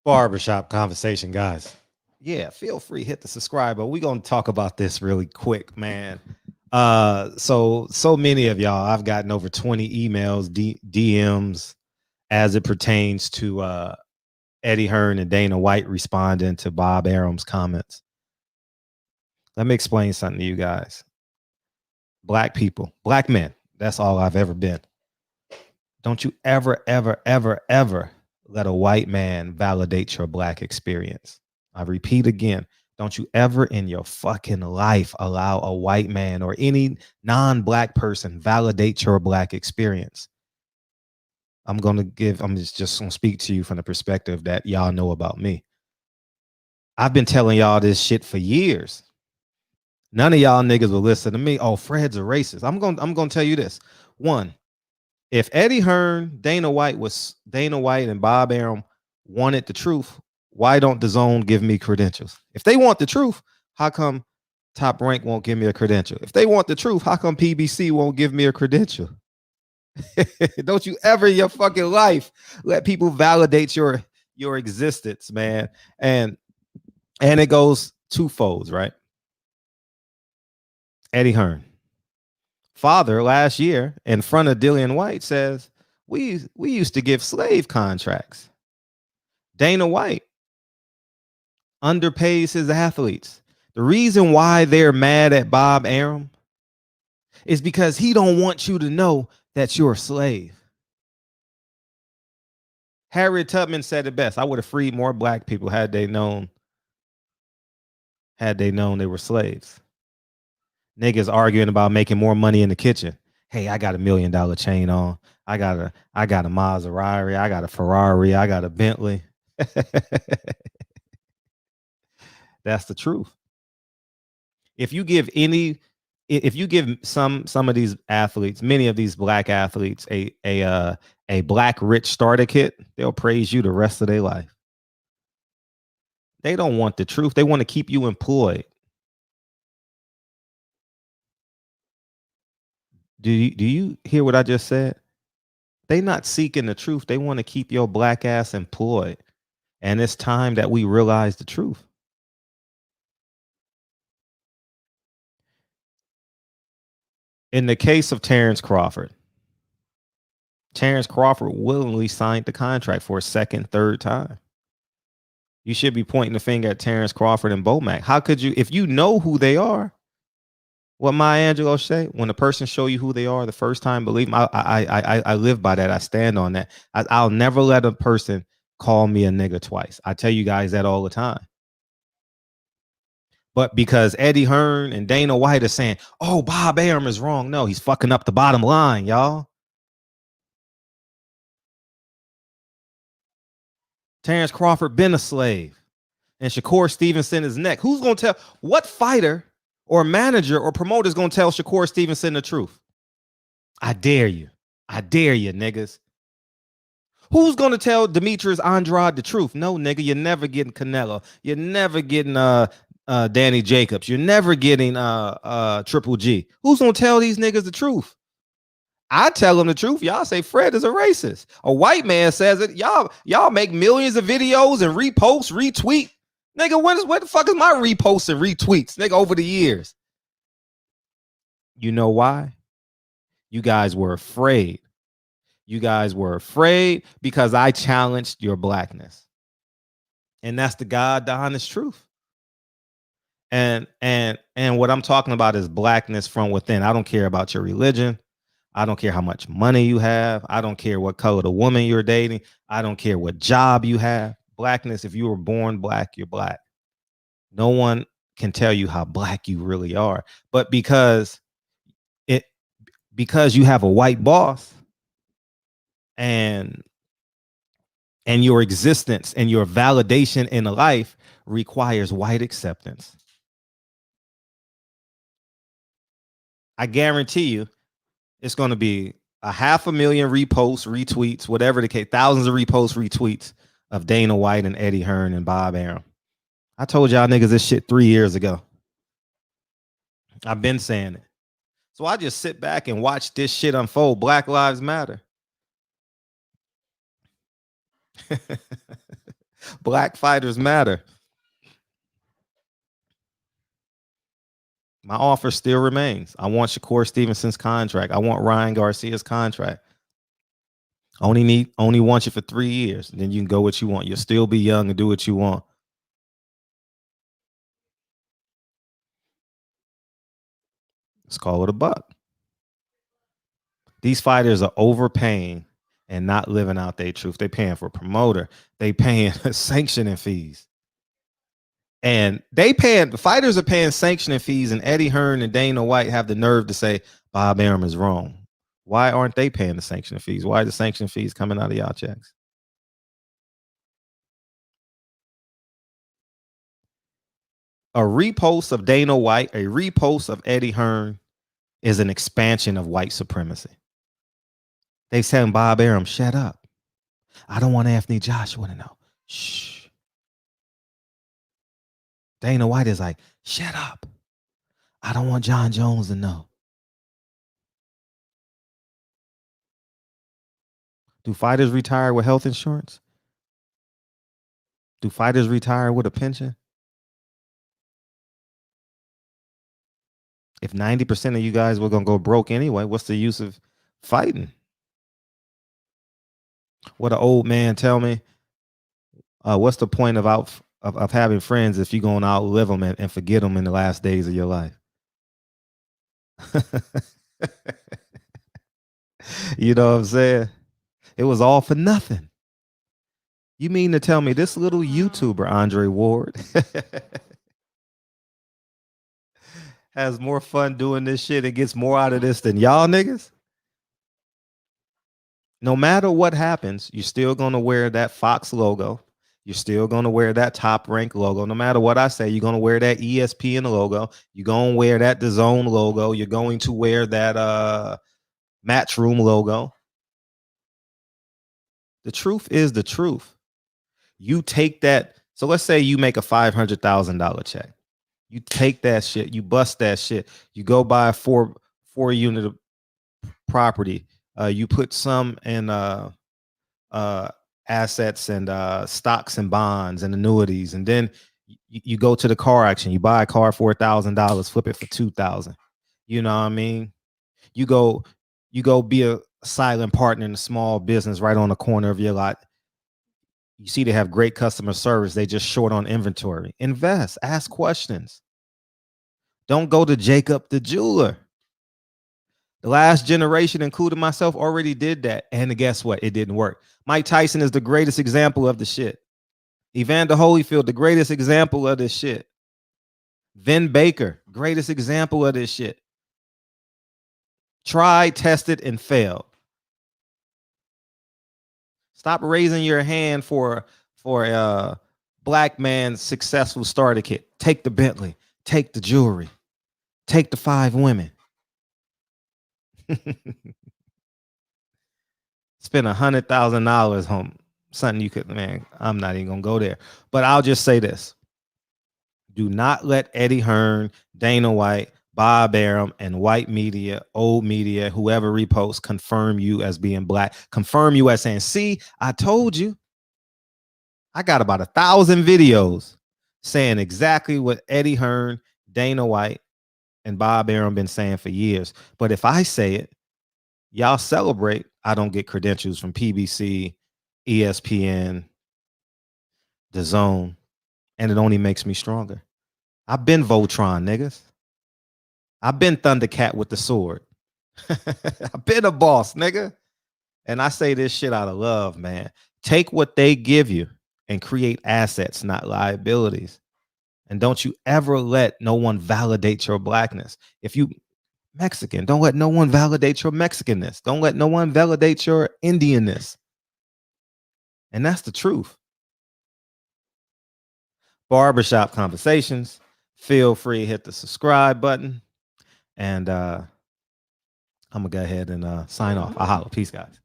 Barbershop conversation, guys. Yeah, feel free hit the subscribe, but we're gonna talk about this really quick, man. So many of y'all, I've gotten over 20 emails, DMs as it pertains to Eddie Hearn and Dana White responding to Bob Arum's comments. Let me explain something to you guys. Black people, black men, that's all I've ever been. Don't you ever, ever, ever, ever let a white man validate your black experience. I repeat again, don't you ever in your fucking life allow a white man or any non-black person validate your black experience. I'm just gonna speak to you from the perspective that y'all know about me. I've been telling y'all this shit for years. None of y'all niggas will listen to me. Oh, Fred's a racist. I'm gonna tell you this. One, if Eddie Hearn, Dana White and Bob Arum wanted the truth, why don't the Zone give me credentials? If they want the truth, how come Top Rank won't give me a credential? If they want the truth, how come PBC won't give me a credential? Don't you ever in your fucking life let people validate your existence, man. And it goes twofolds, right? Eddie Hearn, father, last year in front of Dillian White says, we used to give slave contracts. Dana White underpays his athletes. The reason why they're mad at Bob Arum is because he don't want you to know that you're a slave. Harriet Tubman said it best. I would have freed more black people had they known they were slaves. Niggas arguing about making more money in the kitchen. Hey, I got $1 million chain on. I got a Maserati. I got a Ferrari. I got a Bentley. That's the truth. If you give some of these athletes, many of these black athletes, a black rich starter kit, they'll praise you the rest of their life. They don't want the truth. They want to keep you employed. Do you hear what I just said? They not seeking the truth. They want to keep your black ass employed. And it's time that we realize the truth. In the case of Terrence Crawford willingly signed the contract for a second, third time. You should be pointing the finger at Terrence Crawford and Bomac. How could you, if you know who they are, what Maya Angelou say? When a person show you who they are the first time, believe me. I live by that. I stand on that. I'll never let a person call me a nigga twice. I tell you guys that all the time. But because Eddie Hearn and Dana White are saying, oh, Bob Arum is wrong. No, he's fucking up the bottom line, y'all. Terrence Crawford been a slave. And Shakur Stevenson is next. Who's going to tell? What fighter or manager or promoter is going to tell Shakur Stevenson the truth? I dare you. I dare you, niggas. Who's going to tell Demetrius Andrade the truth? No, nigga, you're never getting Canelo. You're never getting Danny Jacobs. You're never getting Triple G. Who's going to tell these niggas the truth? I tell them the truth. Y'all say Fred is a racist. A white man says it. Y'all make millions of videos and repost, retweet. Nigga, what the fuck is my reposts and retweets? Nigga, over the years. You know why? You guys were afraid. You guys were afraid because I challenged your blackness. And that's the God, the honest truth. And what I'm talking about is blackness from within. I don't care about your religion. I don't care how much money you have. I don't care what color the woman you're dating. I don't care what job you have. Blackness, if you were born black, you're black. No one can tell you how black you really are. But because you have a white boss and your existence and your validation in life requires white acceptance. I guarantee you it's going to be 500,000 reposts, retweets, whatever the case, thousands of reposts, retweets of Dana White and Eddie Hearn and Bob Arum. I told y'all niggas this shit 3 years ago. I've been saying it. So I just sit back and watch this shit unfold. Black Lives Matter. Black fighters matter. My offer still remains. I want Shakur Stevenson's contract. I want Ryan Garcia's contract. Only want you for 3 years. Then you can go what you want. You'll still be young and do what you want. Let's call it a buck. These fighters are overpaying and not living out their truth. They paying for a promoter. They paying sanctioning fees. And the fighters are paying sanctioning fees, and Eddie Hearn and Dana White have the nerve to say Bob Arum is wrong. Why aren't they paying the sanctioning fees? Why are the sanctioning fees coming out of y'all checks? A repost of Dana White, a repost of Eddie Hearn is an expansion of white supremacy. They saying Bob Arum, shut up. I don't want Anthony Joshua to know. Shh. Dana White is like, shut up. I don't want John Jones to know. Do fighters retire with health insurance? Do fighters retire with a pension? If 90% of you guys were going to go broke anyway, what's the use of fighting? What an old man tell me. What's the point of having friends if you're going to outlive them and forget them in the last days of your life? You know what I'm saying? It was all for nothing. You mean to tell me this little YouTuber, Andre Ward, has more fun doing this shit and gets more out of this than y'all niggas? No matter what happens, you're still going to wear that Fox logo. You're still going to wear that Top Rank logo. No matter what I say, you're going to wear that ESPN logo. You're going to wear that DAZN logo. You're going to wear that Matchroom logo. The truth is the truth. You take that. So let's say you make a $500,000 check. You take that shit. You bust that shit. You go buy a four unit of property. You put some in assets and stocks and bonds and annuities, and then you go to the car auction. You buy a car for $1,000, flip it for $2,000. You know what I mean? You go be a silent partner in a small business right on the corner of your lot. You see they have great customer service. They just short on inventory. Invest. Ask questions. Don't go to Jacob the jeweler. The last generation, including myself, already did that. And guess what? It didn't work. Mike Tyson is the greatest example of the shit. Evander Holyfield, the greatest example of this shit. Vin Baker, greatest example of this shit. Tried, tested, and failed. Stop raising your hand for a black man's successful starter kit. Take the Bentley. Take the jewelry. Take the 5 women. Spend $100,000 home. Something you could, man, I'm not even gonna go there. But I'll just say this. Do not let Eddie Hearn, Dana White, Bob Arum, and white media, old media, whoever reposts, confirm you as being black. Confirm you as saying, see, I told you. I got about 1,000 videos saying exactly what Eddie Hearn, Dana White, and Bob Arum been saying for years. But if I say it, y'all celebrate. I don't get credentials from PBC, ESPN, DAZN, and it only makes me stronger. I've been Voltron, niggas. I've been Thundercat with the sword. I've been a boss, nigga. And I say this shit out of love, man. Take what they give you and create assets, not liabilities. And don't you ever let no one validate your blackness. If you Mexican, don't let no one validate your Mexicanness. Don't let no one validate your Indianness. And that's the truth. Barbershop Conversations. Feel free to hit the subscribe button. And I'm going to go ahead and sign off. I'll holla. Peace, guys.